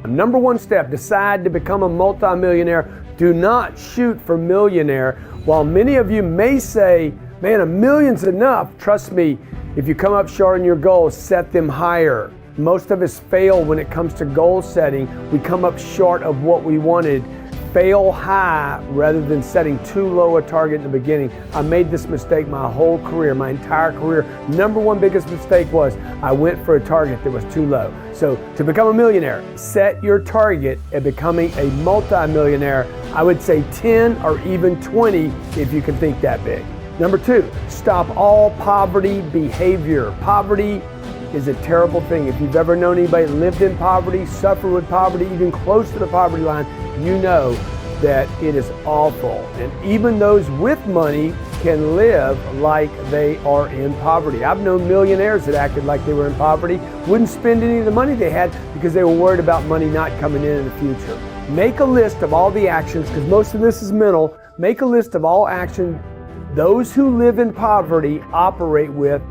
Number one step, decide to become a multimillionaire. Do not shoot for millionaire. While many of you may say, man, $1 million's enough, trust me, if you come up short on your goals, set them higher. Most of us fail when it comes to goal setting. We come up short of what we wanted. Fail high rather than setting too low a target in the beginning. I made this mistake my whole career, my entire career. Number one biggest mistake was I went for a target that was too low. So to become a millionaire, set your target at becoming a multi-millionaire. I would say 10 or even 20 if you can think that big. Number two, stop all poverty behavior. Poverty is a terrible thing. If you've ever known anybody that lived in poverty, suffered with poverty, even close to the poverty line, you know that it is awful. And even those with money can live like they are in poverty. I've known millionaires that acted like they were in poverty, wouldn't spend any of the money they had because they were worried about money not coming in the future. Make a list of all the actions, because most of this is mental. Make a list of all actions those who live in poverty operate with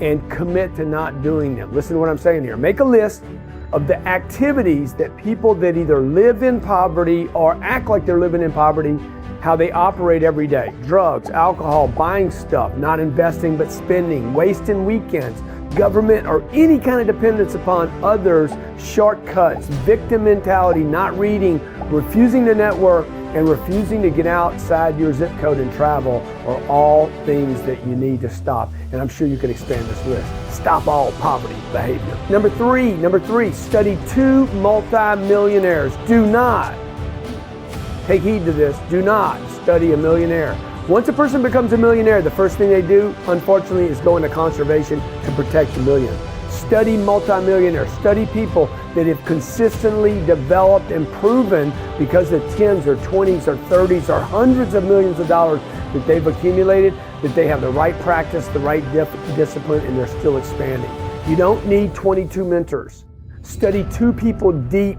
and commit to not doing them. Listen to what I'm saying here. Make a list of the activities that people that either live in poverty or act like they're living in poverty, how they operate every day. Drugs, alcohol, buying stuff, not investing but spending, wasting weekends, government or any kind of dependence upon others, shortcuts, victim mentality, not reading, refusing to network, and refusing to get outside your zip code and travel are all things that you need to stop. And I'm sure you can expand this list. Stop all poverty behavior. Number three, study 2 multi-millionaires. Do not, take heed to this, do not study a millionaire. Once a person becomes a millionaire, the first thing they do, unfortunately, is go into conservation to protect the million. Study multimillionaires. Study people that have consistently developed and proven because of 10s or 20s or 30s or hundreds of millions of dollars that they've accumulated, that they have the right practice, the right discipline, and they're still expanding. You don't need 22 mentors. Study 2 people deep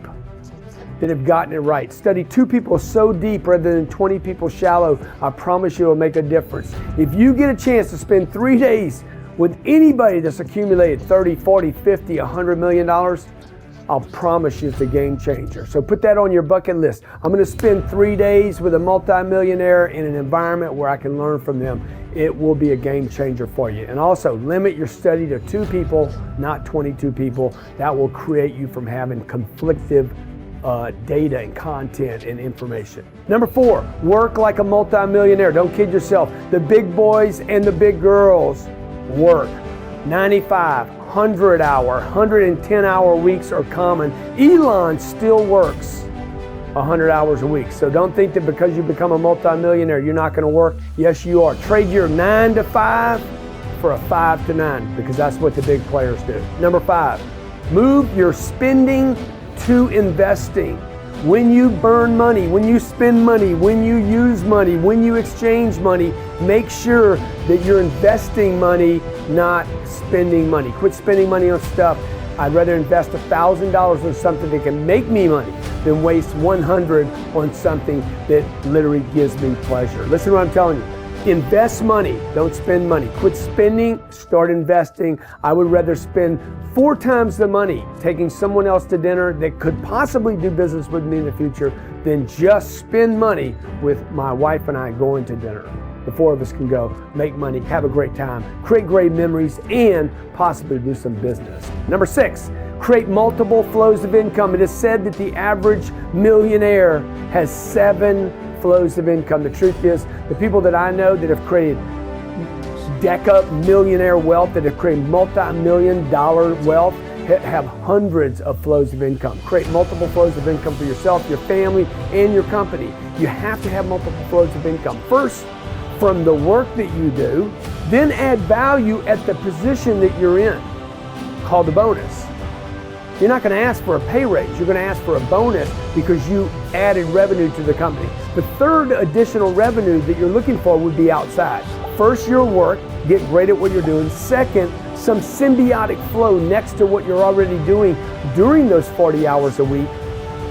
that have gotten it right. Study 2 people so deep rather than 20 people shallow. I promise you it'll make a difference. If you get a chance to spend 3 days with anybody that's accumulated 30, 40, 50, $100 million, I'll promise you it's a game changer. So put that on your bucket list. I'm going to spend 3 days with a multimillionaire in an environment where I can learn from them. It will be a game changer for you. And also limit your study to 2 people, not 22 people. That will create you from having conflictive data and content and information. Number 4, work like a multimillionaire. Don't kid yourself. The big boys and the big girls work. 95, 100-hour, 110-hour weeks are common. Elon still works 100 hours a week. So don't think that because you become a multimillionaire, you're not going to work. Yes, you are. Trade your 9 to 5 for a 5 to 9 because that's what the big players do. Number 5, move your spending to investing. When you burn money, when you spend money, when you use money, when you exchange money, make sure that you're investing money, not spending money. Quit spending money on stuff. I'd rather invest $1,000 on something that can make me money than waste $100 on something that literally gives me pleasure. Listen to what I'm telling you. Invest money, don't spend money. Quit spending, start investing. I would rather spend 4 times the money taking someone else to dinner that could possibly do business with me in the future than just spend money with my wife and I going to dinner. The 4 of us can go, make money, have a great time, create great memories, and possibly do some business. Number 6, create multiple flows of income. It is said that the average millionaire has 7 flows of income. The truth is, the people that I know that have created deca millionaire wealth, that have created multi-million-dollar wealth, have hundreds of flows of income. Create multiple flows of income for yourself, your family, and your company. You have to have multiple flows of income. First, from the work that you do, then add value at the position that you're in, called a bonus. You're not going to ask for a pay raise. You're going to ask for a bonus because you added revenue to the company. The third additional revenue that you're looking for would be outside. First, your work, get great at what you're doing. Second, some symbiotic flow next to what you're already doing during those 40 hours a week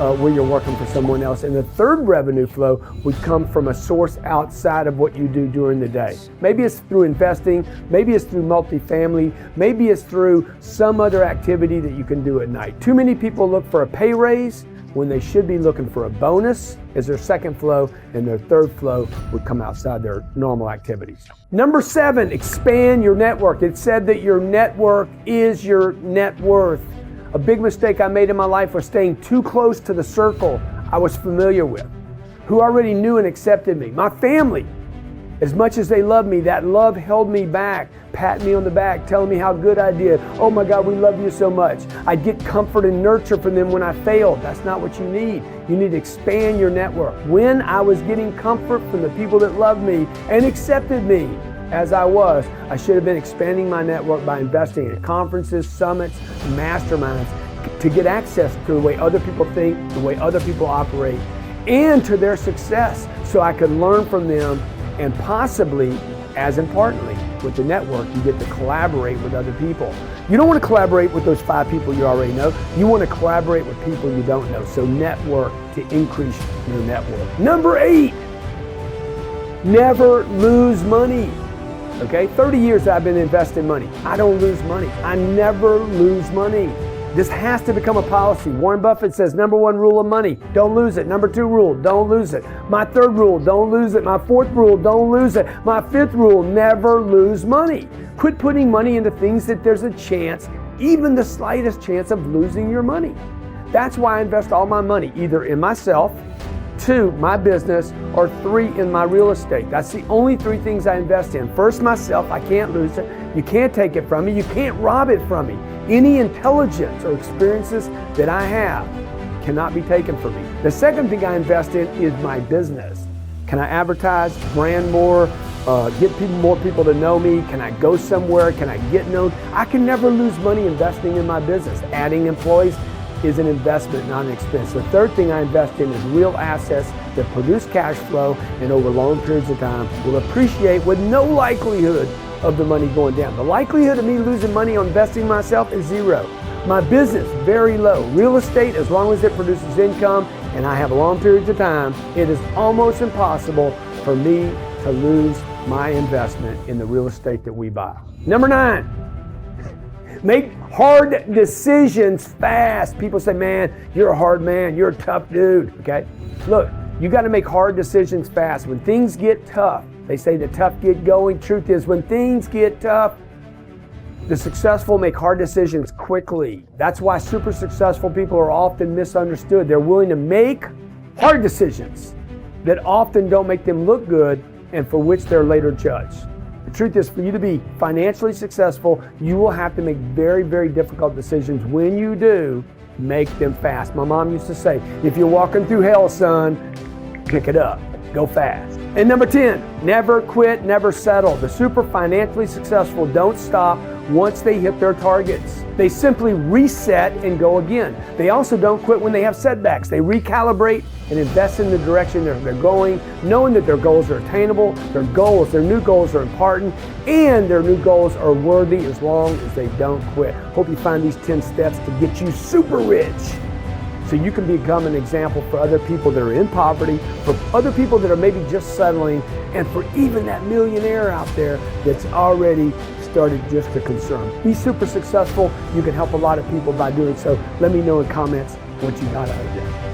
where you're working for someone else. And the third revenue flow would come from a source outside of what you do during the day. Maybe it's through investing, maybe it's through multifamily, maybe it's through some other activity that you can do at night. Too many people look for a pay raise when they should be looking for a bonus as their second flow, and their third flow would come outside their normal activities. Number 7, expand your network. It said that your network is your net worth. A big mistake I made in my life was staying too close to the circle I was familiar with, who already knew and accepted me. My family, as much as they loved me, that love held me back, patting me on the back, telling me how good I did. Oh my God, we love you so much. I'd get comfort and nurture from them when I failed. That's not what you need. You need to expand your network. When I was getting comfort from the people that loved me and accepted me as I was, I should have been expanding my network by investing in conferences, summits, masterminds to get access to the way other people think, the way other people operate, and to their success so I could learn from them. And possibly, as importantly, with the network, you get to collaborate with other people. You don't want to collaborate with those 5 people you already know. You want to collaborate with people you don't know. So network to increase your network. Number 8, never lose money. Okay, 30 years I've been investing money. I don't lose money. I never lose money. This has to become a policy. Warren Buffett says, number 1 rule of money, don't lose it. Number 2 rule, don't lose it. My 3rd rule, don't lose it. My 4th rule, don't lose it. My 5th rule, never lose money. Quit putting money into things that there's a chance, even the slightest chance of losing your money. That's why I invest all my money, either in myself, 2, my business, or 3, in my real estate. That's the only 3 things I invest in. First, myself, I can't lose it. You can't take it from me. You can't rob it from me. Any intelligence or experiences that I have cannot be taken from me. The second thing I invest in is my business. Can I advertise, brand more, get more people to know me? Can I go somewhere? Can I get known? I can never lose money investing in my business. Adding employees is an investment, not an expense. The third thing I invest in is real assets that produce cash flow and over long periods of time will appreciate with no likelihood of the money going down. The likelihood of me losing money on investing myself is 0. My business, very low. Real estate, as long as it produces income and I have long periods of time, it is almost impossible for me to lose my investment in the real estate that we buy. Number 9, make hard decisions fast. People say, man, you're a hard man, you're a tough dude, okay? Look, you got to make hard decisions fast. When things get tough, they say the tough get going. Truth is, when things get tough, the successful make hard decisions quickly. That's why super successful people are often misunderstood. They're willing to make hard decisions that often don't make them look good and for which they're later judged. The truth is, for you to be financially successful, you will have to make very, very difficult decisions. When you do, make them fast. My mom used to say, if you're walking through hell, son, pick it up. Go fast. And number 10, never quit, never settle. The super financially successful don't stop once they hit their targets. They simply reset and go again. They also don't quit when they have setbacks. They recalibrate and invest in the direction they're going, knowing that their goals are attainable, their new goals are important, and their new goals are worthy as long as they don't quit. Hope you find these 10 steps to get you super rich, so you can become an example for other people that are in poverty, for other people that are maybe just settling, and for even that millionaire out there that's already started just to concern. Be super successful. You can help a lot of people by doing so. Let me know in comments what you got out of this.